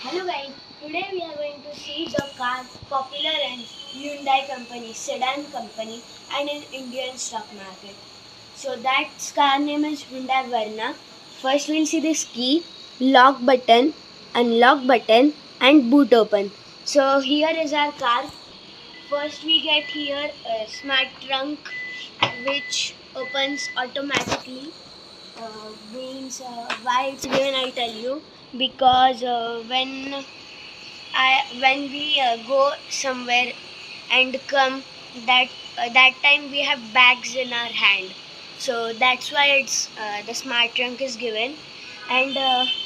Hello guys, today we are going to see the car popular in Hyundai company, sedan company and in Indian stock market. So that car name is Hyundai Verna. First we'll see this key, lock button, unlock button and boot open. So here is our car. First we get here a smart trunk which opens automatically. Means why it's given I'll tell you because when we go somewhere and come that time we have bags in our hand, so that's why it's the smart trunk is given. And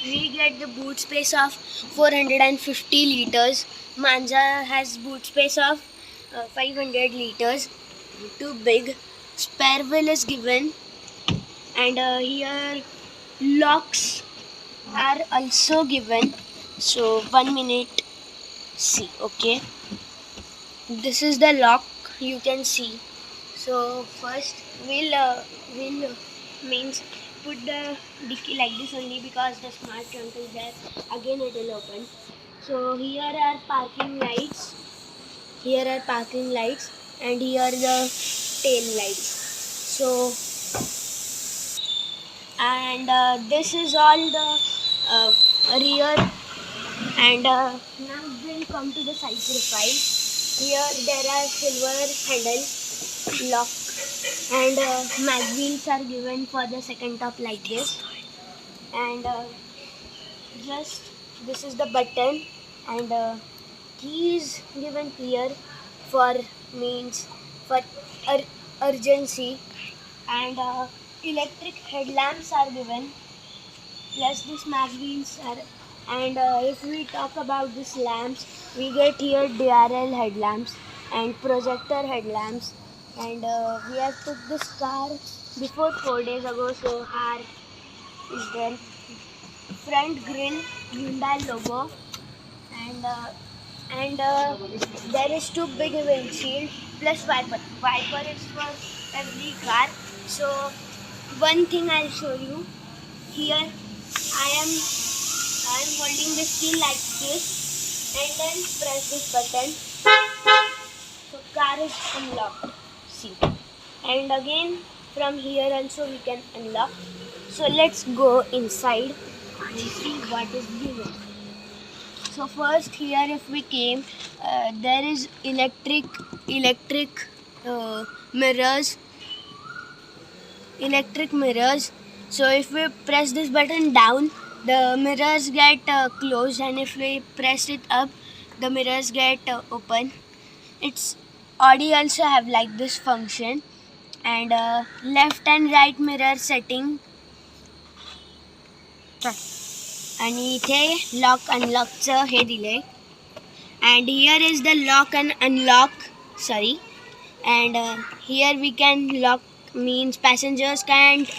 we get the boot space of 450 liters. Manza has boot space of 500 liters, too big. Spare wheel is given. And here locks are also given. So 1 minute, see, okay, this is the lock you can see. So first we'll means put the dicky like this only because the smart trunk is there. Again it will open. So here are parking lights, and here are the tail lights. So and this is all the rear. And now we'll come to the side profile. Here there are silver handle lock, and mag wheels are given for the second top like this. And just this is the button, and key is given here for means for urgency. And electric headlamps are given, plus this mag wheels are. And if we talk about these lamps, we get here DRL headlamps and projector headlamps. And we have took this car before 4 days ago, so our is there. Front grill Hyundai logo. And there is too big a windshield plus wiper is for every car. So one thing I'll show you here. I am holding this key like this and then press this button. So car is unlocked. See. And again from here also we can unlock. So let's go inside and see what is given. So first here if we came, there is electric mirrors. So if we press this button down, the mirrors get closed, and if we press it up, the mirrors get open. It's Audi also have like this function. And left and right mirror setting. आणि इथे lock अनलॉकचं हे दिले. And here is the lock and unlock, sorry. And here we can lock, means passengers can't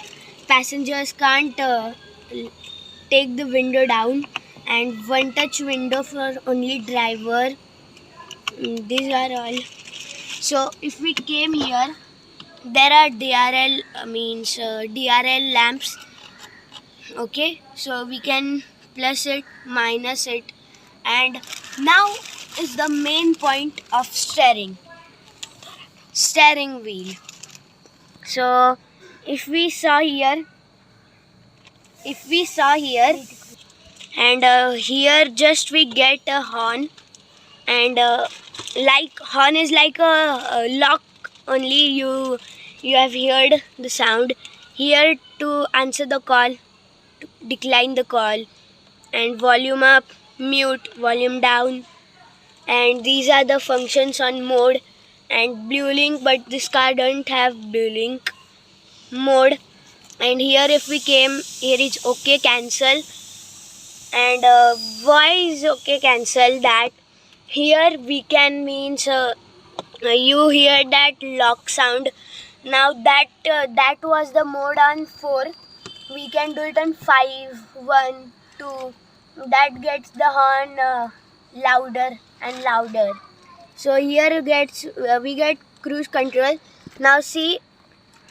take the window down, and one touch window for only driver. These are all. So if we came here, there are DRL lamps. Okay, so we can plus it, minus it. And now is the main point of steering wheel. So if we saw here, and here just we get a horn. And like horn is like a lock only. You have heard the sound here to answer the call, to decline the call. And volume up, mute, volume down. And these are the functions on mode. And blue link, but this car don't have blue link mode. And here if we came, here is OK cancel. And why is OK cancel? That here we can means you hear that lock sound. Now that was the mode on 4. We can do it on 5, 1, 2. That gets the horn louder and louder. So here we get cruise control. Now see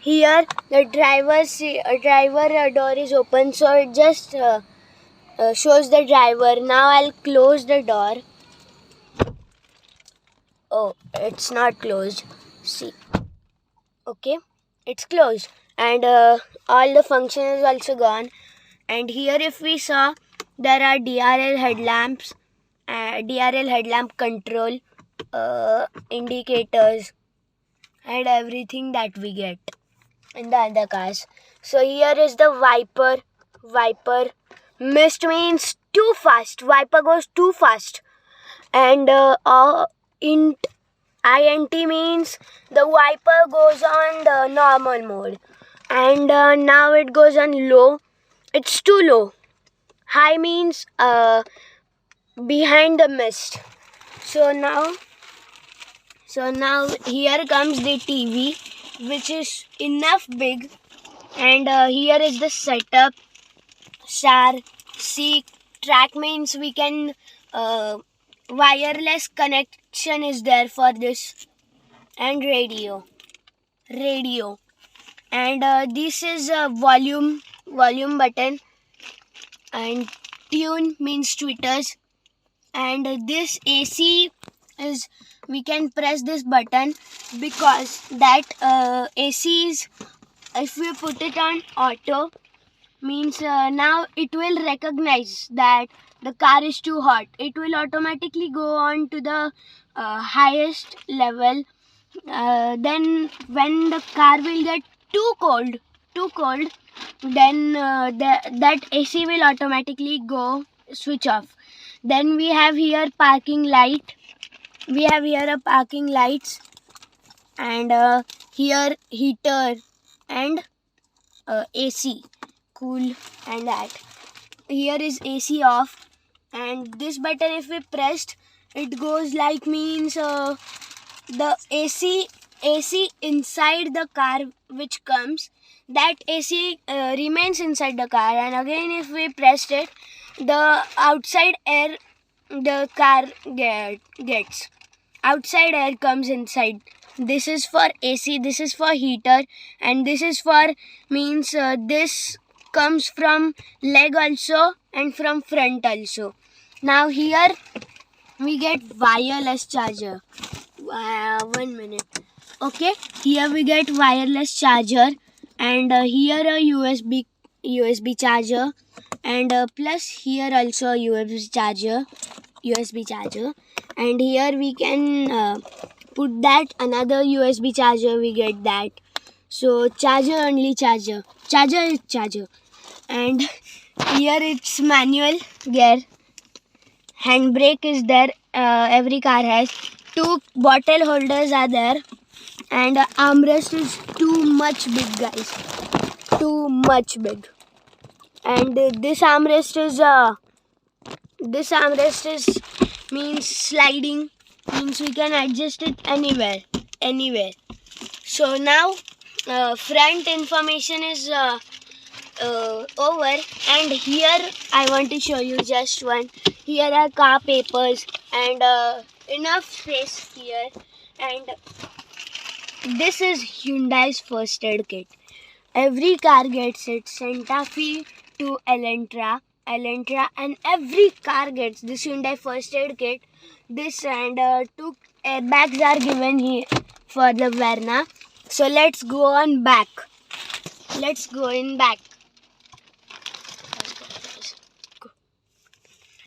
here the driver door is open, so it just shows the driver. Now I'll close the door. Oh, it's not closed. See, okay, it's closed, and all the function is also gone. And here, if we saw, there are DRL headlamps, DRL headlamp control, indicators, and everything that we get in the other cars. So here is the wiper. Wiper. Mist means too fast. Wiper goes too fast. And int means the wiper goes on the normal mode. And now it goes on low. It's too low. High means behind the mist. So now here comes the TV, which is enough big. And here is the setup. SAR, C, track means we can wireless connection is there for this, and radio, and this is a volume button, and tune means tweeters, and this AC is, we can press this button because that AC is, if we put it on auto, means now it will recognize that the car is too hot. It will automatically go on to the highest level. Then when the car will get too cold, then that AC will automatically go switch off. Then we have here parking light. We have here a parking lights, and here heater and AC, cool, and that. Here is AC off, and this button, if we pressed, it goes like, means the AC inside the car which comes, that AC remains inside the car, and again if we pressed it, the outside air the car gets. Outside air comes inside. This is for AC, this is for heater, and this is for, means this comes from leg also and from front also. Now here we get wireless charger. 1 minute. Okay, here we get wireless charger, and here a USB charger, and plus here also USB charger, and here we can put that another USB charger, we get that. So charger is charger, and here it's manual gear. Handbrake is there, every car has. 2 bottle holders are there, and armrest is too much big, guys, too much big. And this armrest is means sliding, means we can adjust it anywhere. So now front information is over, and here I want to show you just one. Here are car papers, and enough space here, and this is Hyundai's first aid kit. Every car gets it. Santa Fe to Elantra, and every car gets this Hyundai first aid kit. This, and 2 airbags are given here for the Verna. So let's go on back. Let's go in back.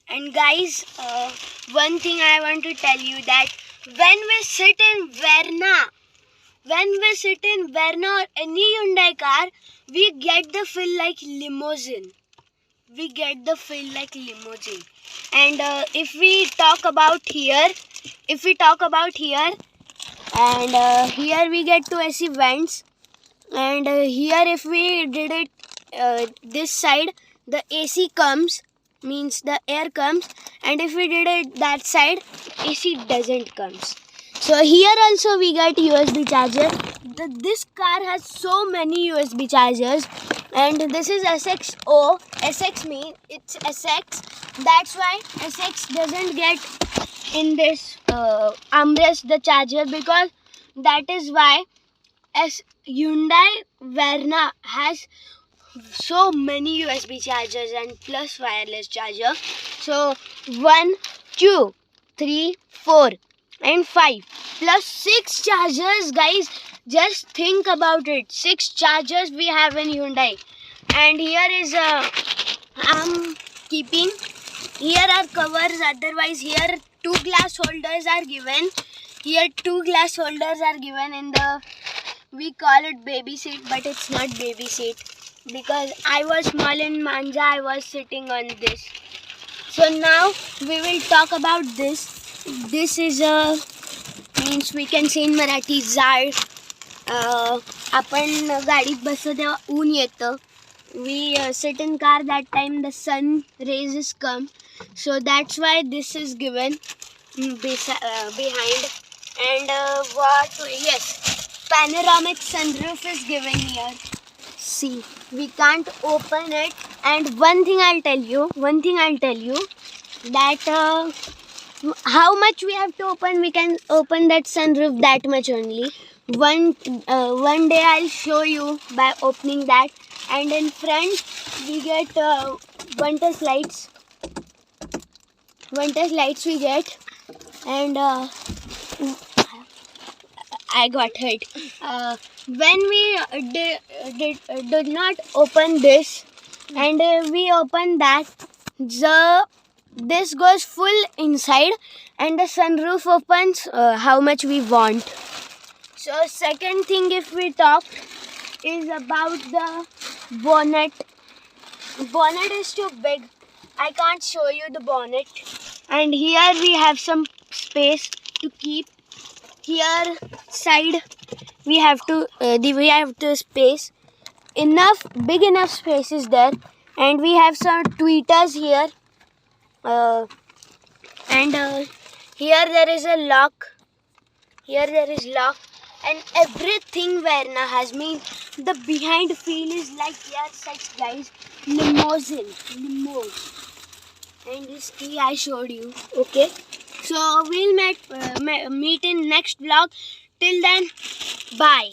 And guys, one thing I want to tell you, that when we sit in Verna or any Hyundai car, we get the feel like limousine. And if we talk about here, and here we get 2 AC vents, and here if we did it this side, the AC comes, means the air comes, and if we did it that side, AC doesn't comes. So here also we get USB charger. This car has so many USB chargers, and this is SXO. SX means it's SX. That's why SX doesn't get in this armrest the charger, because that is why as Hyundai Verna has so many USB chargers and plus wireless charger. So 1, 2, 3, 4 and 5 plus 6 chargers, guys. Just think about it. 6 chargers we have in Hyundai. And here is I'm keeping. Here are covers. Otherwise, here 2 glass holders are given. Here 2 glass holders are given in the, we call it baby seat, but it's not baby seat because I was small in Manja. I was sitting on this. So now we will talk about this. This is a, means we can say in Marathi, झाड. आपण गाडीत बसतो तेव्हा ऊन येतं. We sit in car, that time the sun rays is come, so that's why this is given behind. And yes, panoramic sunroof is given here. See, we can't open it. And one thing I'll tell you that how much we have to open, we can open that sunroof that much only. One day I'll show you by opening that. And in front we get one-touch lights. One-touch lights we get. And I got hurt. When we did not open this and we open that, this goes full inside and the sunroof opens how much we want. So second thing, if we talk, is about the bonnet. Bonnet is too big. I can't show you the bonnet. And here we have some space to keep. Here side we have to space. Big enough space is there. And we have some tweeters here. And here there is a lock. Here there is lock. And everything Verna has, mean the behind feel is like, yeah, such guys, limo. And this key I showed you. Okay, so we'll meet in next vlog. Till then, bye.